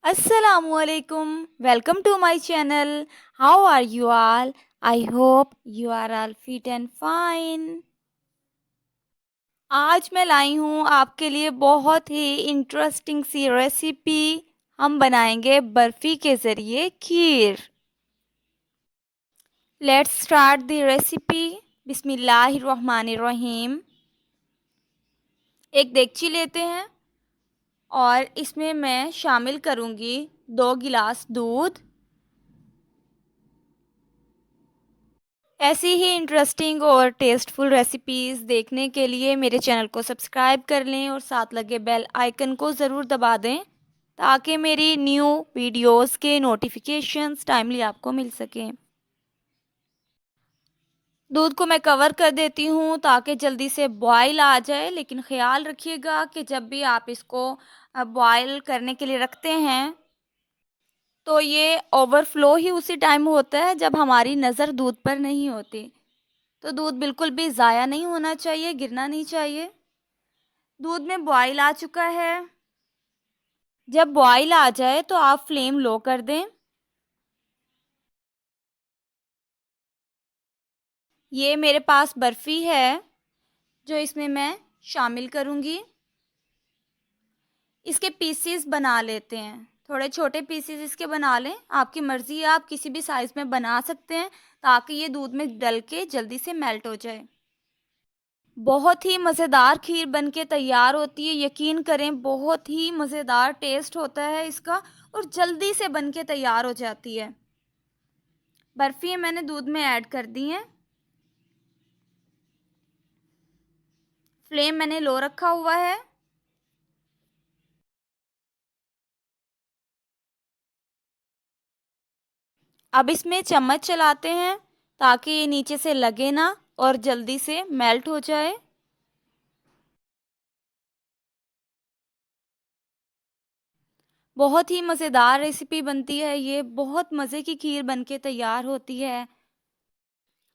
Assalamualaikum. Welcome to my channel. How are you all? I hope you are all fit and fine. आज मैं लाई हूँ आपके लिए बहुत ही इंटरेस्टिंग सी रेसिपी। हम बनाएंगे बर्फ़ी के ज़रिए खीर। Let's start the recipe. बिस्मिल्लाहिर्रहमानिर्रहीम। एक देगची लेते हैं और इसमें मैं शामिल करूँगी 2 गिलास दूध। ऐसी ही इंटरेस्टिंग और टेस्टफुल रेसिपीज़ देखने के लिए मेरे चैनल को सब्सक्राइब कर लें और साथ लगे बेल आइकन को ज़रूर दबा दें ताकि मेरी न्यू वीडियोस के नोटिफिकेशंस टाइमली आपको मिल सकें। दूध को मैं कवर कर देती हूँ ताकि जल्दी से बॉयल आ जाए, लेकिन ख़्याल रखिएगा कि जब भी आप इसको बॉयल करने के लिए रखते हैं तो ये ओवरफ्लो ही उसी टाइम होता है जब हमारी नज़र दूध पर नहीं होती। तो दूध बिल्कुल भी ज़ाया नहीं होना चाहिए, गिरना नहीं चाहिए। दूध में बॉयल आ चुका है। जब बॉयल आ जाए तो आप फ्लेम लो कर दें। ये मेरे पास बर्फ़ी है जो इसमें मैं शामिल करूँगी। इसके पीसेस बना लेते हैं। थोड़े छोटे पीसेस इसके बना लें। आपकी मर्ज़ी है, आप किसी भी साइज़ में बना सकते हैं ताकि ये दूध में डल के जल्दी से मेल्ट हो जाए। बहुत ही मज़ेदार खीर बनके तैयार होती है। यकीन करें, बहुत ही मज़ेदार टेस्ट होता है इसका और जल्दी से बनके तैयार हो जाती है। बर्फ़ी मैंने दूध में ऐड कर दी हैं। फ्लेम मैंने लो रखा हुआ है। अब इसमें चम्मच चलाते हैं ताकि ये नीचे से लगे ना और जल्दी से मेल्ट हो जाए। बहुत ही मज़ेदार रेसिपी बनती है ये, बहुत मज़े की खीर बनके तैयार होती है।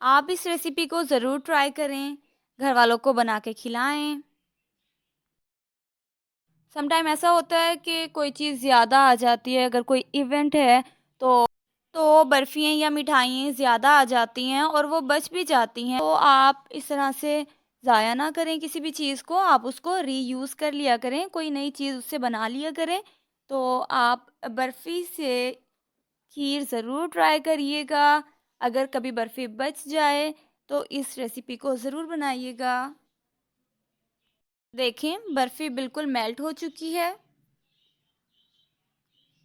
आप इस रेसिपी को ज़रूर ट्राई करें, घर वालों को बना के खिलाएं। समटाइम ऐसा होता है कि कोई चीज़ ज़्यादा आ जाती है, अगर कोई इवेंट है तो बर्फ़ियाँ या मिठाइयाँ ज़्यादा आ जाती हैं और वो बच भी जाती हैं। तो आप इस तरह से ज़ाया ना करें किसी भी चीज़ को, आप उसको रीयूज़ कर लिया करें, कोई नई चीज़ उससे बना लिया करें। तो आप बर्फ़ी से खीर ज़रूर ट्राई करिएगा। अगर कभी बर्फ़ी बच जाए तो इस रेसिपी को ज़रूर बनाइएगा। देखें, बर्फ़ी बिल्कुल मेल्ट हो चुकी है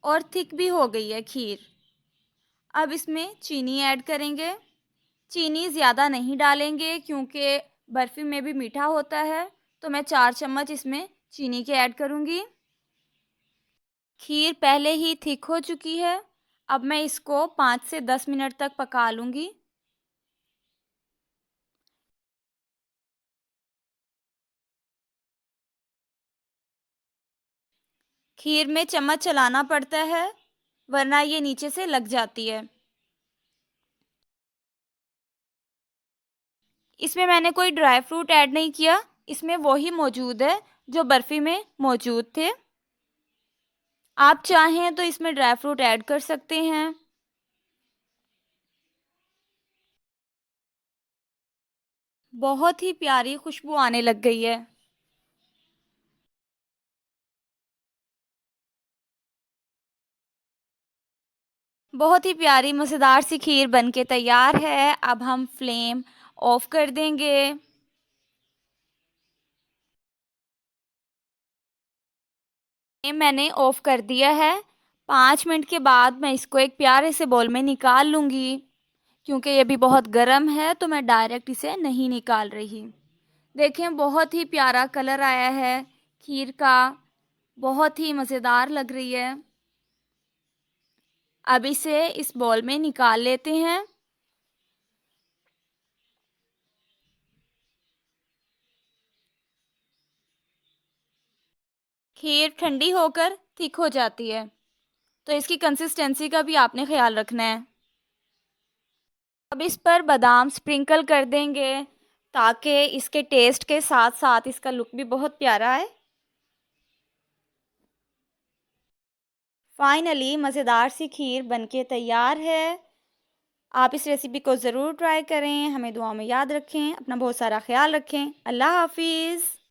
और थिक भी हो गई है खीर। अब इसमें चीनी ऐड करेंगे। चीनी ज़्यादा नहीं डालेंगे क्योंकि बर्फ़ी में भी मीठा होता है, तो मैं 4 चम्मच इसमें चीनी के ऐड करूँगी। खीर पहले ही थिक हो चुकी है। अब मैं इसको 5 से 10 मिनट तक पका लूँगी। खीर में चम्मच चलाना पड़ता है वरना ये नीचे से लग जाती है। इसमें मैंने कोई ड्राई फ्रूट ऐड नहीं किया, इसमें वही मौजूद है जो बर्फ़ी में मौजूद थे। आप चाहें तो इसमें ड्राई फ्रूट ऐड कर सकते हैं। बहुत ही प्यारी खुशबू आने लग गई है। बहुत ही प्यारी मज़ेदार सी खीर बनके तैयार है। अब हम फ्लेम ऑफ कर देंगे। फ्लेम मैंने ऑफ कर दिया है। 5 मिनट के बाद मैं इसको एक प्यारे से बाउल में निकाल लूँगी। क्योंकि ये भी बहुत गर्म है तो मैं डायरेक्ट इसे नहीं निकाल रही। देखें, बहुत ही प्यारा कलर आया है खीर का, बहुत ही मज़ेदार लग रही है। अब इसे इस बाउल में निकाल लेते हैं। खीर ठंडी होकर थिक हो जाती है, तो इसकी कंसिस्टेंसी का भी आपने ख्याल रखना है। अब इस पर बादाम स्प्रिंकल कर देंगे ताकि इसके टेस्ट के साथ साथ इसका लुक भी बहुत प्यारा है। फाइनली मज़ेदार सी खीर बनके तैयार है। आप इस रेसिपी को ज़रूर ट्राई करें। हमें दुआओं में याद रखें। अपना बहुत सारा ख़्याल रखें। अल्लाह हाफ़िज़।